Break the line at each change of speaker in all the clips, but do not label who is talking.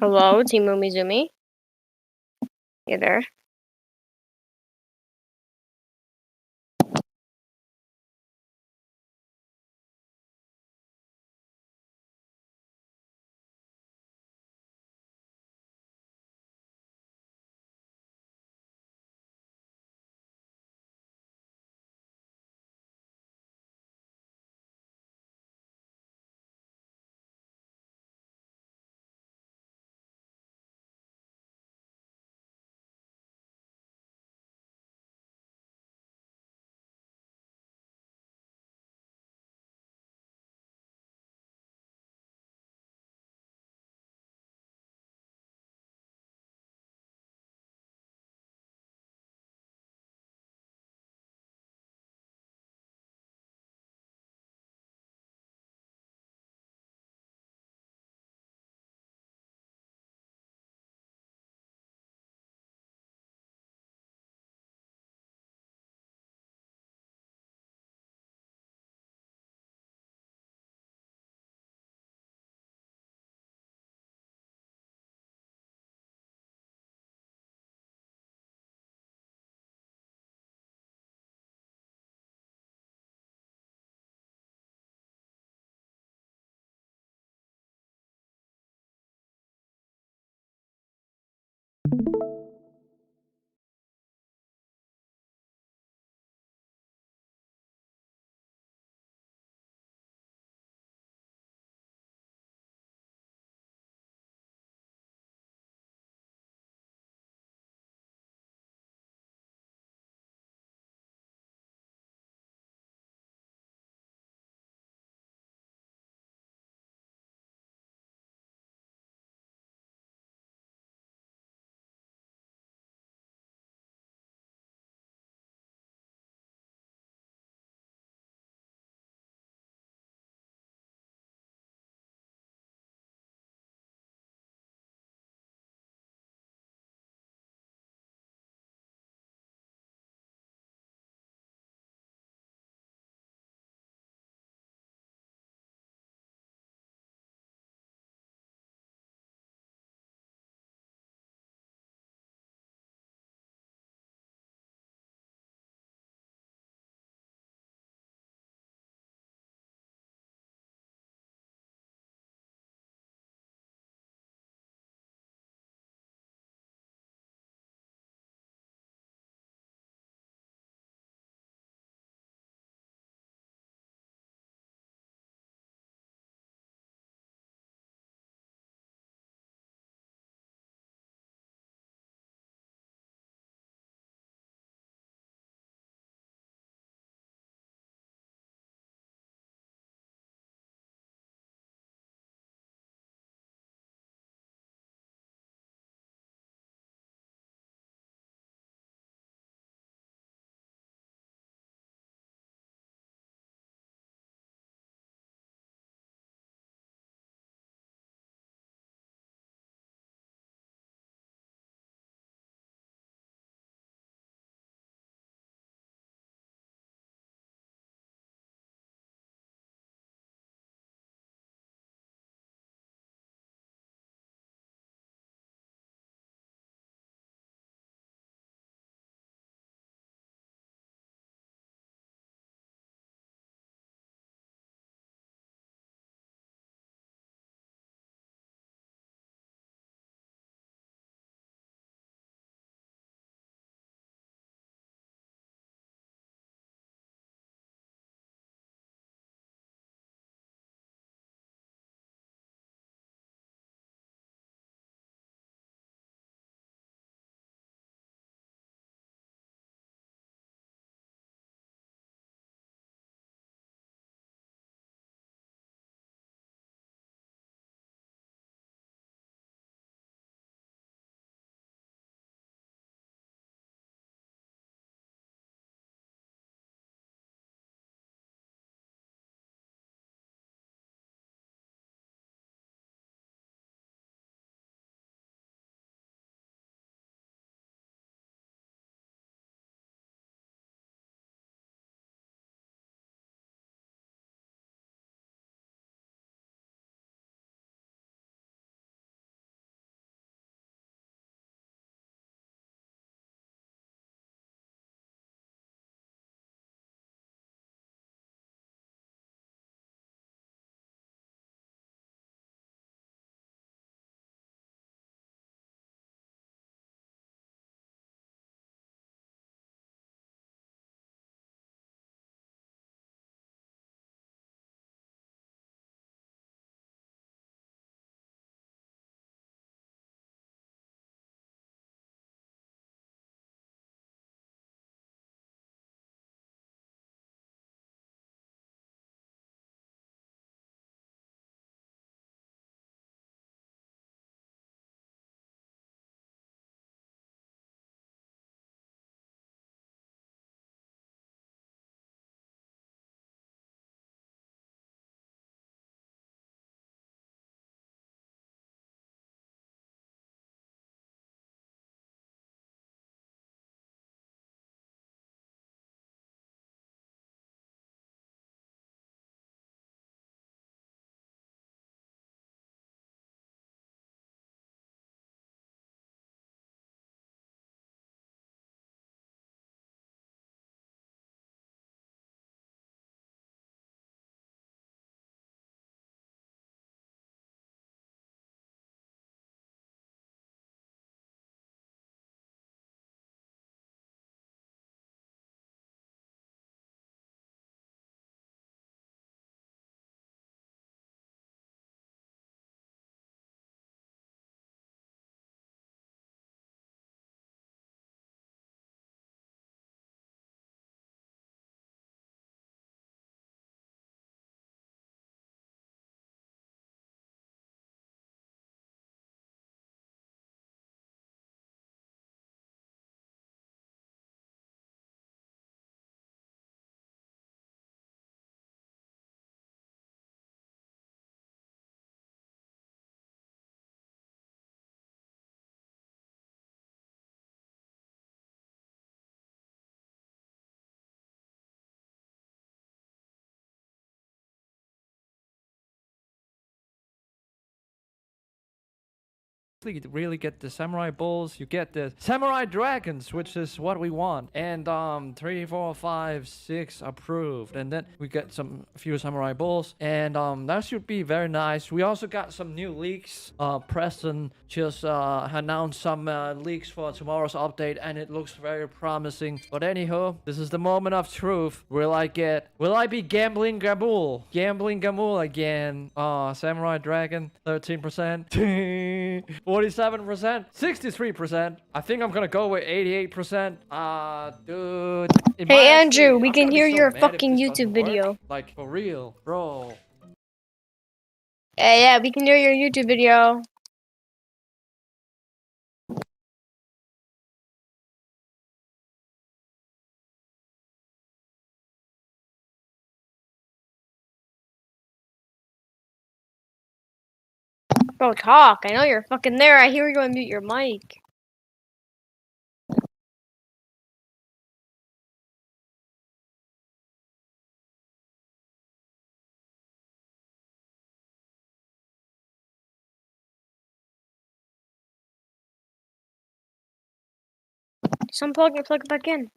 Hello, Team Umizoomi. You there?
really get the samurai bulls. You get the samurai dragons, which is what we want. And 3, 4, 5, 6 approved. And then we get a few samurai bulls, and that should be very nice. We also got some new leaks. Preston just announced some leaks for tomorrow's update, and it looks very promising. But anyhow, this is the moment of truth. Will I be Gambling Gamul? Gambling Gamul again. Samurai Dragon, 13%. 47%. 63%. I think I'm gonna go with 88%. Dude.
Hey, Andrew, we
I'm
can
gonna be
hear
so
your
mad if
fucking
this
YouTube
doesn't work.
video.
Like, for real, bro.
Yeah, we can hear your YouTube video. Bro, talk. I know you're fucking there. I hear you unmute your mic. Just unplug it, plug it back in.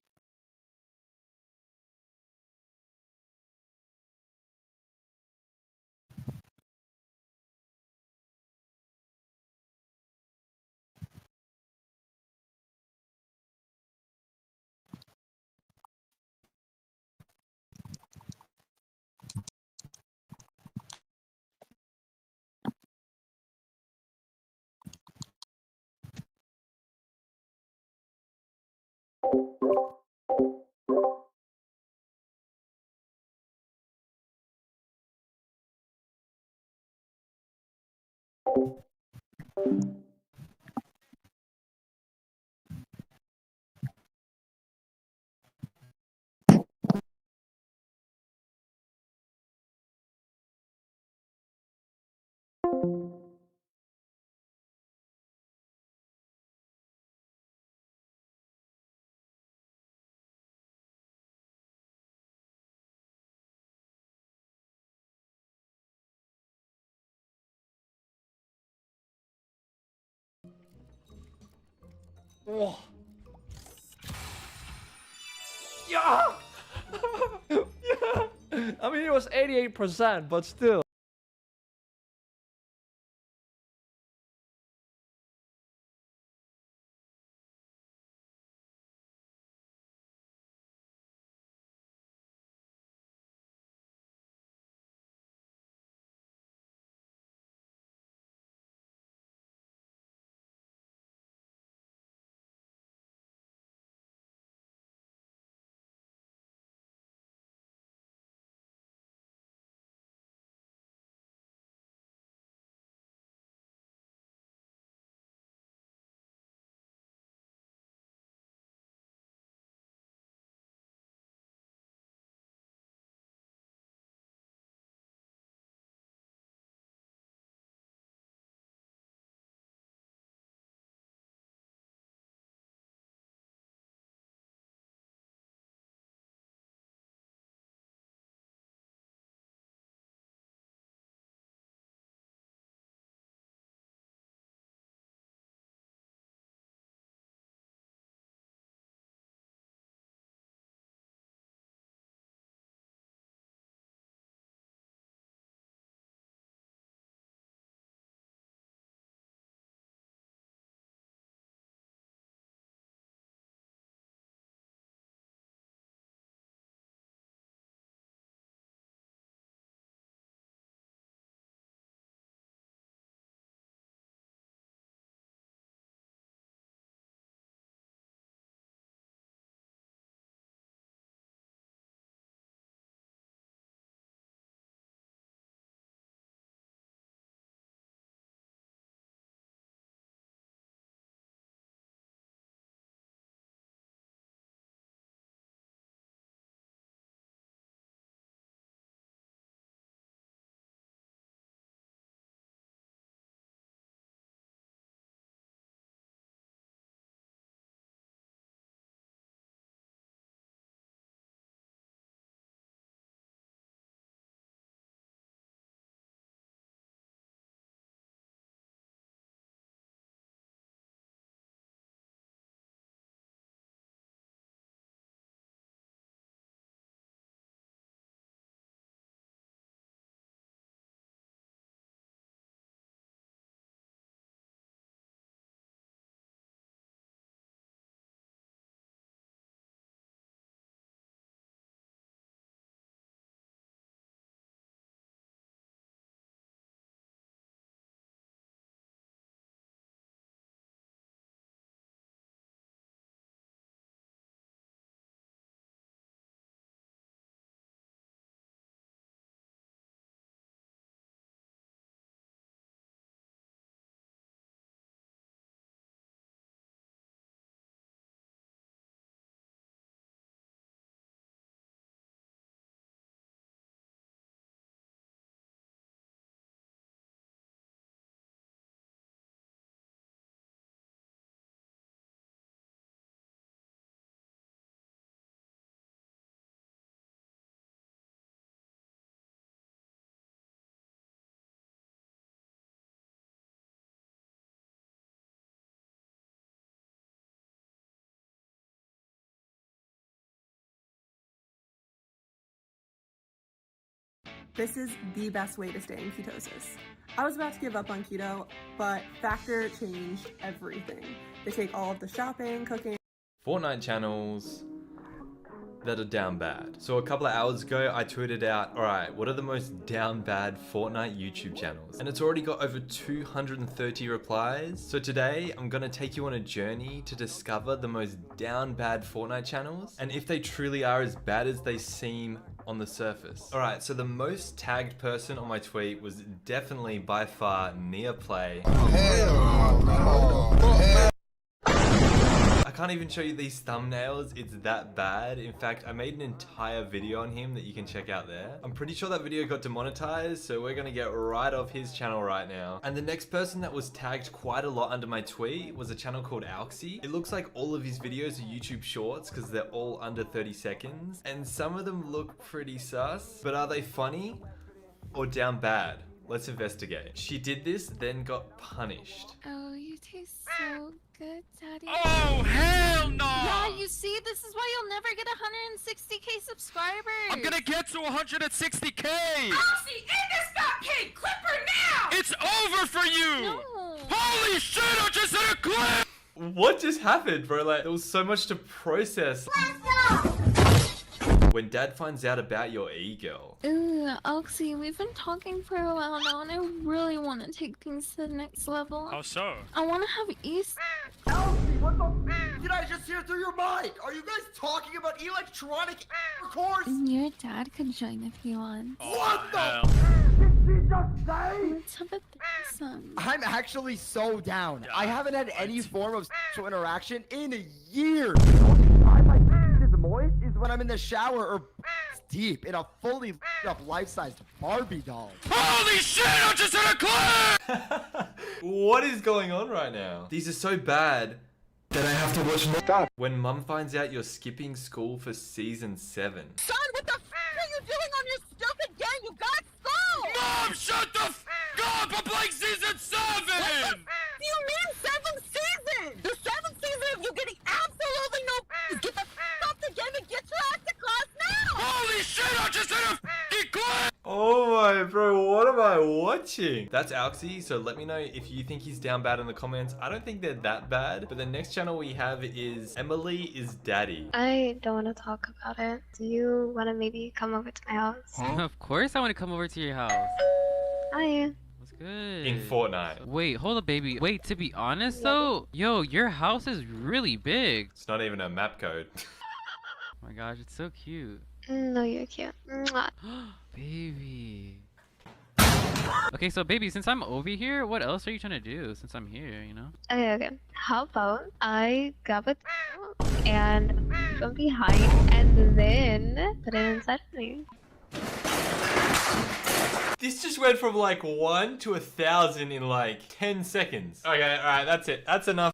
Oh. Yeah. Yeah. I mean, it was 88%, but still.
This is the best way to stay in ketosis. I was about to give up on keto, but Factor changed everything. They take all of the shopping, cooking,
Fortnite channels that are down bad. So a couple of hours ago, I tweeted out, alright, what are the most down bad Fortnite YouTube channels? And it's already got over 230 replies. So today, I'm gonna take you on a journey to discover the most down bad Fortnite channels, and if they truly are as bad as they seem on the surface. Alright, so the most tagged person on my tweet was definitely by far Neaplay. I can't even show you these thumbnails, it's that bad. In fact, I made an entire video on him that you can check out there. I'm pretty sure that video got demonetized, so we're gonna get right off his channel right now. And the next person that was tagged quite a lot under my tweet was a channel called Alxy. It looks like all of his videos are YouTube shorts because they're all under 30 seconds. And some of them look pretty sus, but are they funny or down bad? Let's investigate. She did this, then got punished.
Oh, you taste so good, Daddy.
Oh, hell no!
Yeah, you see, this is why you'll never get 160k subscribers.
I'm gonna get to 160k!
Oxy, end this got paid! Clip her now!
It's over for you!
No.
Holy shit, I just hit a clip!
What just happened, bro? Like, there was so much to process. When dad finds out about your e-girl.
Ooh, Oxy, we've been talking for a while now, and I really want to take things to the next level.
How so?
I want to have East.
Alfie, what the f did I just hear through your mic? Are you guys talking about electronic course?
Your dad could join if he wants.
What the
hell?
f did she just say?
Let's have a threesome.
I'm actually so down.
Yeah,
I haven't had any
what?
form of sexual interaction in years. The only time my is moist is when I'm in the shower or deep in a fully up life-sized Barbie doll.
Holy shit, I just hit a clip!
What is going on right now? These are so bad that I have to watch more. Stop. When mum finds out you're skipping school for season 7.
Son, what the f are you doing on your stupid game? You got school!
Mom, shut the f up! I'm playing season 7!
What do you mean 7th season? The 7th season of you getting absolutely no get the f off the game and get your ass to class now!
Holy shit, I just hit a f***ing clip!
Oh my bro, what am I watching? That's Alxy, so let me know if you think he's down bad in the comments. I don't think they're that bad, but the next channel we have is Emily is Daddy.
I don't want to talk about it. Do you want to maybe come over to my house?
Of course I want to come over to your house.
Hi.
What's good?
In Fortnite.
Wait, hold up, baby. Wait, to be honest though, yo, your house is really big.
It's not even a map code.
Oh my gosh, it's so cute.
No, you're cute. Mwah.
Baby. Okay, so baby, since I'm over here, what else are you trying to do since I'm here, you know?
Okay, okay. How about I grab it and from behind and then put it inside of me?
This just went from like 1 to 1,000 in like 10 seconds. Okay, alright, that's it. That's enough.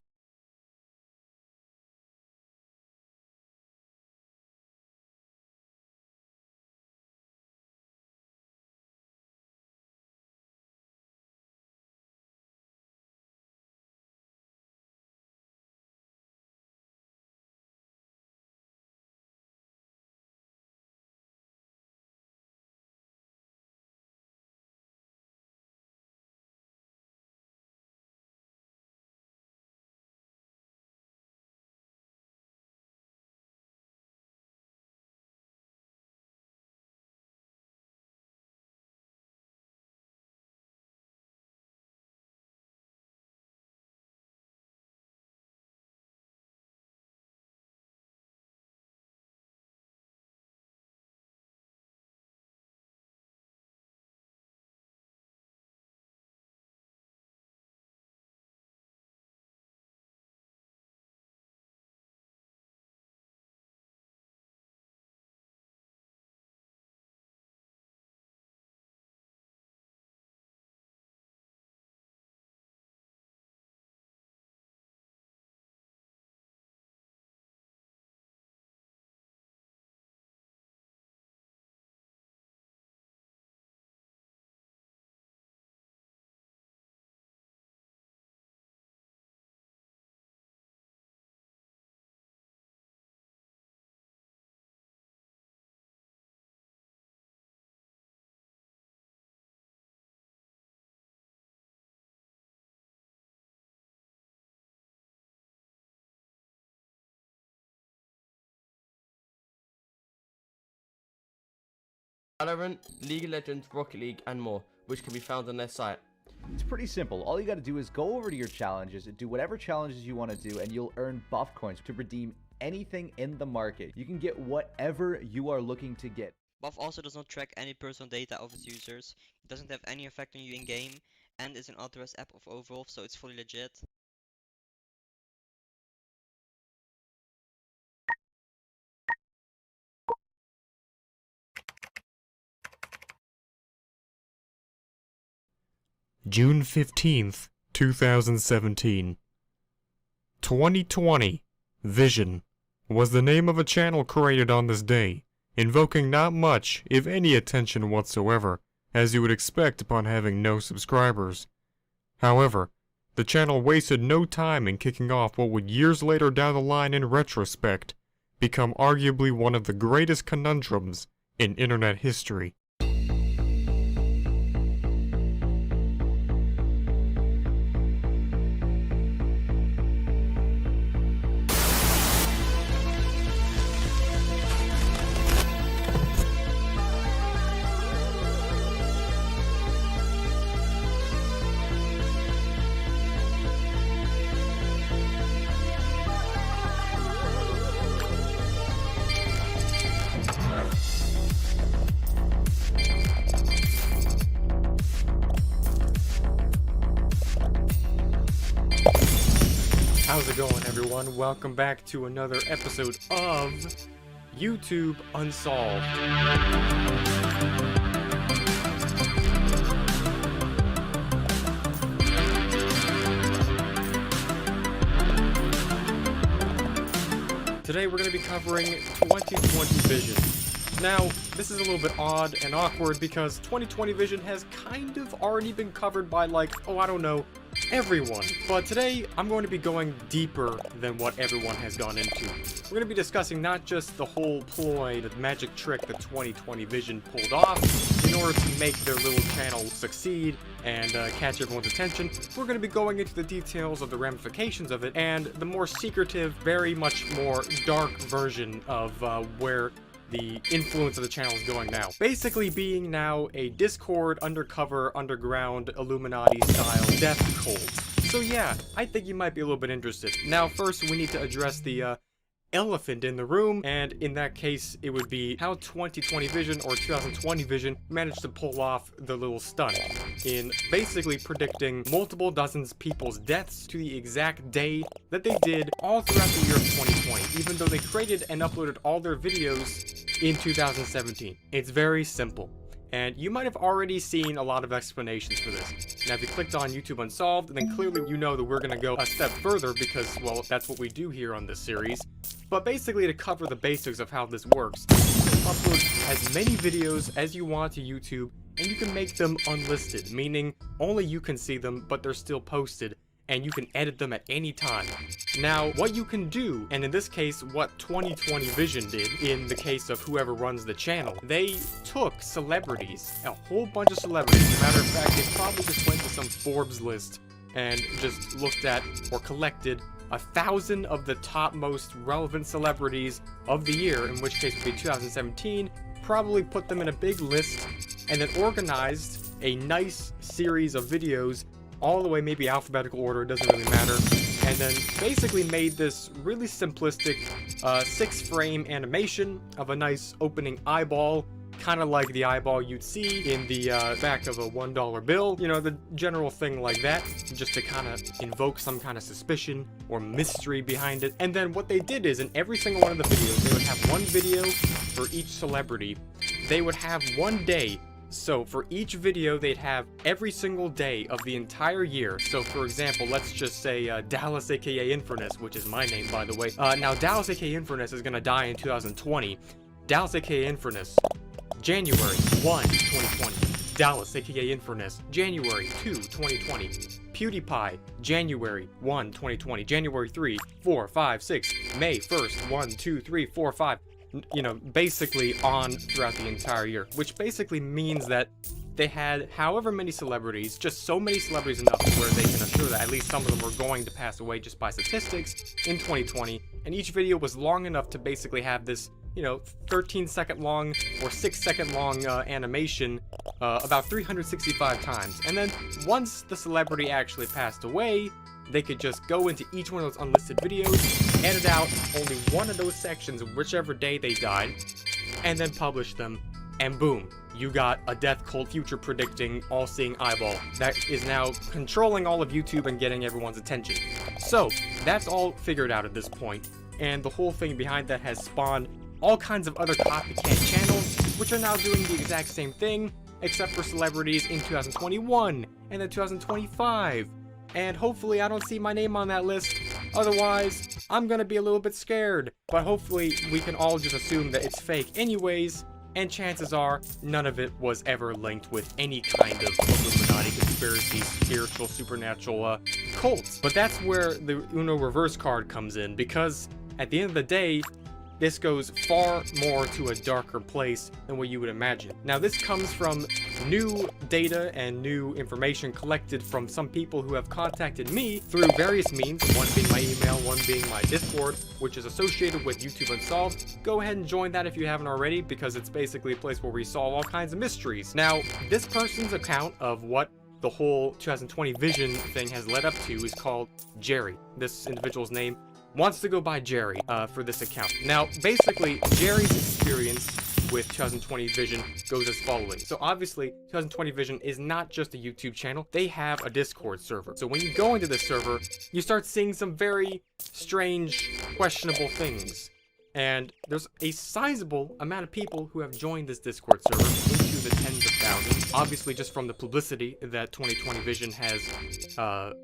Valorant, League of Legends, Rocket League, and more, which can be found on their site.
It's pretty simple. All you got to do is go over to your challenges and do whatever challenges you want to do, and you'll earn buff coins to redeem anything in the market. You can get whatever you are looking to get.
Buff also does not track any personal data of its users. It doesn't have any effect on you in-game, and is an authorized app of Overwolf, so it's fully legit.
June 15th, 2017. 2020 Vision was the name of a channel created on this day, invoking not much, if any attention whatsoever, as you would expect upon having no subscribers. However, the channel wasted no time in kicking off what would years later down the line in retrospect become arguably one of the greatest conundrums in internet history. How's it going, everyone? Welcome back to another episode of YouTube Unsolved. Today we're going to be covering 2020 Vision. Now, this is a little bit odd and awkward because 2020 Vision has kind of already been covered by, like, oh, I don't know, everyone. But today, I'm going to be going deeper than what everyone has gone into. We're going to be discussing not just the whole ploy, the magic trick that 2020 Vision pulled off in order to make their little channel succeed and catch everyone's attention. We're going to be going into the details of the ramifications of it and the more secretive, very much more dark version of where the influence of the channel is going now. Basically being now a Discord, undercover, underground, Illuminati-style death cult. So yeah, I think you might be a little bit interested. Now first, we need to address the elephant in the room, and in that case, it would be how 2020 Vision or 2020 Vision managed to pull off the little stunt in basically predicting multiple dozens people's deaths to the exact day that they did all throughout the year of 2020, even though they created and uploaded all their videos in 2017. It's very simple. And you might have already seen a lot of explanations for this. Now, if you clicked on YouTube Unsolved, then clearly you know that we're going to go a step further because, well, that's what we do here on this series. But basically, to cover the basics of how this works, you can upload as many videos as you want to YouTube, and you can make them unlisted, meaning only you can see them, but they're still posted, and you can edit them at any time. Now, what you can do, and in this case, what 2020 Vision did, in the case of whoever runs the channel, they took celebrities, a whole bunch of celebrities. As a matter of fact, they probably just went to some Forbes list and just looked at or collected 1,000 of the top most relevant celebrities of the year, in which case would be 2017, probably put them in a big list, and then organized a nice series of videos all the way, maybe alphabetical order, it doesn't really matter, and then basically made this really simplistic 6-frame animation of a nice opening eyeball, kind of like the eyeball you'd see in the back of a $1 bill, you know, the general thing like that, just to kind of invoke some kind of suspicion or mystery behind it. And then what they did is, in every single one of the videos, they would have one video for each celebrity. They would have one day. So for each video, they'd have every single day of the entire year. So for example, let's just say Dallas aka Infernus, which is my name, by the way. Now Dallas aka Infernus is gonna die in 2020. Dallas aka Infernus, January 1, 2020. Dallas aka Infernus, January 2, 2020. PewDiePie, January 1, 2020. January 3, 4, 5, 6. May 1st, 1, 2, 3, 4, 5. You know, basically on throughout the entire year, which basically means that they had however many celebrities, just so many celebrities enough where they can assure that at least some of them were going to pass away just by statistics in 2020, and each video was long enough to basically have this 13-second long or 6-second long animation about 365 times. And then once the celebrity actually passed away, they could just go into each one of those unlisted videos, edit out only one of those sections whichever day they died, and then publish them, and boom, you got a death cult future predicting all-seeing eyeball that is now controlling all of YouTube and getting everyone's attention. So that's all figured out at this point, and the whole thing behind that has spawned all kinds of other copycat channels which are now doing the exact same thing, except for celebrities in 2021 and then 2025. And hopefully I don't see my name on that list, otherwise I'm gonna be a little bit scared. But hopefully we can all just assume that it's fake anyways, and chances are none of it was ever linked with any kind of Illuminati conspiracy, spiritual, supernatural cult. But that's where the Uno reverse card comes in, because at the end of the day, this goes far more to a darker place than what you would imagine. Now, this comes from new data and new information collected from some people who have contacted me through various means, one being my email, one being my Discord, which is associated with YouTube Unsolved. Go ahead and join that if you haven't already, because it's basically a place where we solve all kinds of mysteries. Now, this person's account of what the whole 2020 vision thing has led up to is called Jerry. This individual's name wants to go by Jerry for this account. Now, basically, Jerry's experience with 2020 Vision goes as following. So obviously, 2020 Vision is not just a YouTube channel, they have a Discord server. So when you go into this server, you start seeing some very strange, questionable things. And there's a sizable amount of people who have joined this Discord server into the tens of thousands. Obviously, just from the publicity that 2020 Vision has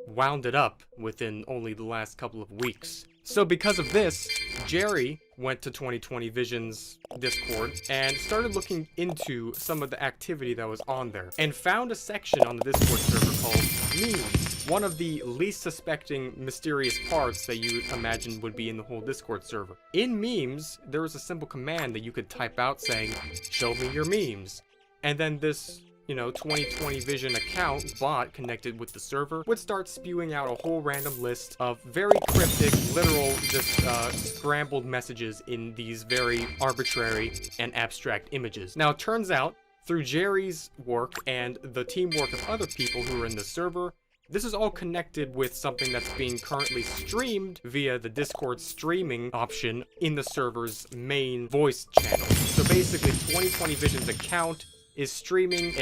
wound it up within only the last couple of weeks. So because of this, Jerry went to 2020 Vision's Discord and started looking into some of the activity that was on there, and found a section on the Discord server called Memes, one of the least suspecting mysterious parts that you would imagine would be in the whole Discord server. In Memes, there was a simple command that you could type out saying, "Show me your memes," and then this 2020 Vision account bot connected with the server would start spewing out a whole random list of very cryptic, literal, just scrambled messages in these very arbitrary and abstract images. Now, it turns out, through Jerry's work and the teamwork of other people who are in the server, this is all connected with something that's being currently streamed via the Discord streaming option in the server's main voice channel. So basically, 2020 Vision's account is streaming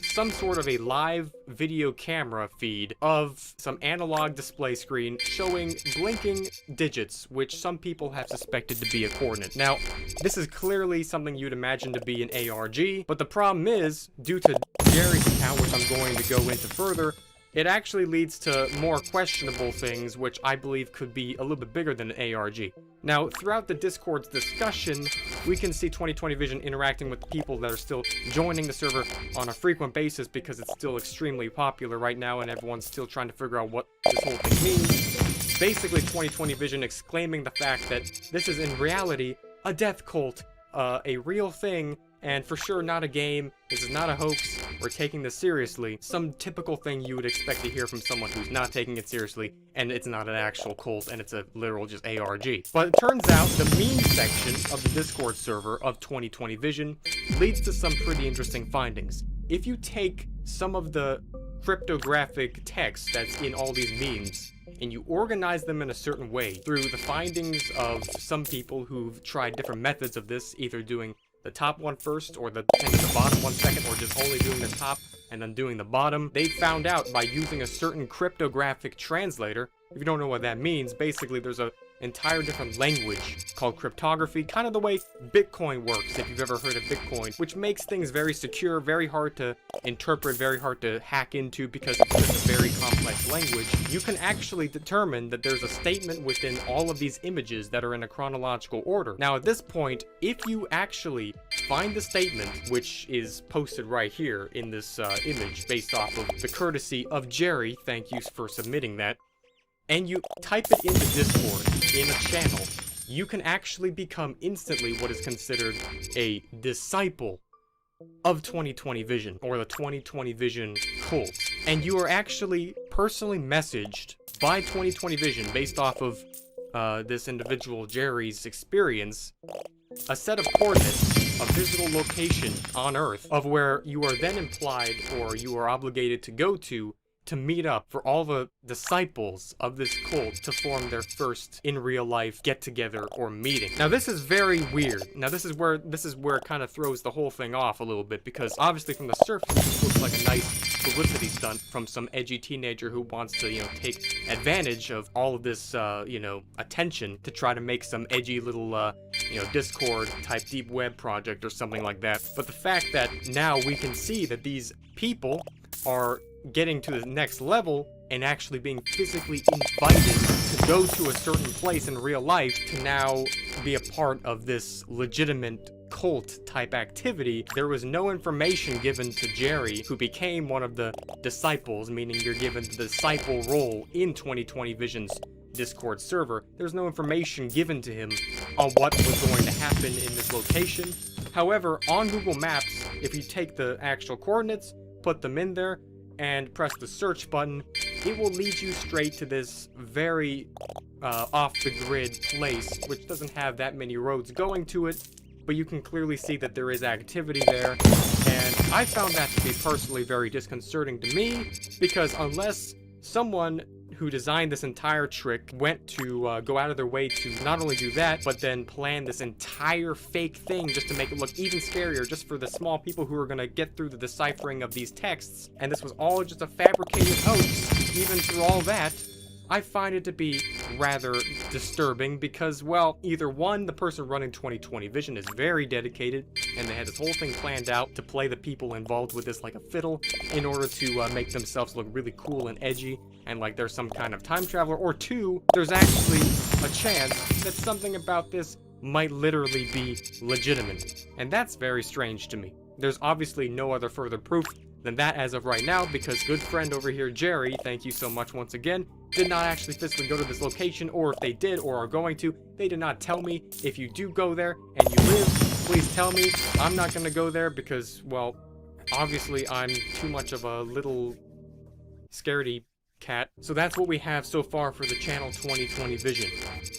some sort of a live video camera feed of some analog display screen showing blinking digits, which some people have suspected to be a coordinate. Now, this is clearly something you'd imagine to be an ARG, but the problem is, due to Jerry's account, which I'm going to go into further, it actually leads to more questionable things, which I believe could be a little bit bigger than an ARG. Now, throughout the Discord's discussion, we can see 2020 Vision interacting with people that are still joining the server on a frequent basis, because it's still extremely popular right now and everyone's still trying to figure out what this whole thing means. Basically, 2020 Vision exclaiming the fact that this is in reality a death cult, a real thing, and for sure not a game. This is not a hoax. We're taking this seriously. Some typical thing you would expect to hear from someone who's not taking it seriously, and it's not an actual cult, and it's a literal just ARG. But it turns out the meme section of the Discord server of 2020 Vision leads to some pretty interesting findings. If you take some of the cryptographic text that's in all these memes, and you organize them in a certain way through the findings of some people who've tried different methods of this, either doing the top one first, or the bottom one second, or just only doing the top and then doing the bottom. They found out by using a certain cryptographic translator. If you don't know what that means, basically there's a entire different language called cryptography, kind of the way Bitcoin works, if you've ever heard of Bitcoin, which makes things very secure, very hard to interpret, very hard to hack into, because it's just a very complex language. You can actually determine that there's a statement within all of these images that are in a chronological order. Now, at this point, if you actually find the statement, which is posted right here in this image based off of the courtesy of Jerry, thank you for submitting that, and you type it into Discord in a channel, you can actually become instantly what is considered a disciple of 2020 Vision, or the 2020 Vision cult. And you are actually personally messaged by 2020 Vision based off of this individual Jerry's experience, a set of coordinates, a physical location on Earth of where you are then implied or you are obligated to go to meet up for all the disciples of this cult to form their first in real life get together or meeting. Now this is very weird. Now this is where it kind of throws the whole thing off a little bit, because obviously from the surface this looks like a nice publicity stunt from some edgy teenager who wants to, you know, take advantage of all of this, you know, attention to try to make some edgy little, you know, Discord type deep web project or something like that. But the fact that now we can see that these people are getting to the next level and actually being physically invited to go to a certain place in real life to now be a part of this legitimate cult type activity. There was no information given to Jerry, who became one of the disciples, meaning you're given the disciple role in 2020 Vision's Discord server. There's no information given to him on what was going to happen in this location. However, on Google Maps, if you take the actual coordinates, put them in there, and press the search button, it will lead you straight to this very off-the-grid place, which doesn't have that many roads going to it, but you can clearly see that there is activity there, and I found that to be personally very disconcerting to me, because unless someone who designed this entire trick went to go out of their way to not only do that, but then plan this entire fake thing just to make it look even scarier, just for the small people who are going to get through the deciphering of these texts, and this was all just a fabricated hoax, even through all that, I find it to be rather disturbing because, well, either one, the person running 2020 Vision is very dedicated and they had this whole thing planned out to play the people involved with this like a fiddle in order to make themselves look really cool and edgy and like they're some kind of time traveler, or two, there's actually a chance that something about this might literally be legitimate. And that's very strange to me. There's obviously no other further proof than that as of right now, because good friend over here, Jerry, thank you so much once again, did not actually physically go to this location, or if they did or are going to, they did not tell me. If you do go there and you live, please tell me. I'm not going to go there because, well, obviously I'm too much of a little scaredy cat. So that's what we have so far for the channel 2020 Vision.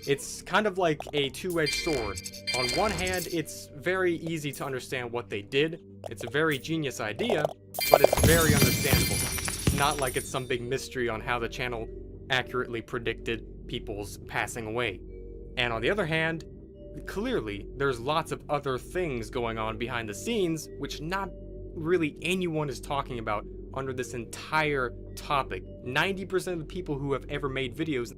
It's kind of like a two-edged sword. On one hand, it's very easy to understand what they did. It's a very genius idea, but it's very understandable. It's not like it's some big mystery on how the channel accurately predicted people's passing away. And on the other hand, clearly there's lots of other things going on behind the scenes which not really anyone is talking about under this entire topic. 90% of the people who have ever made videos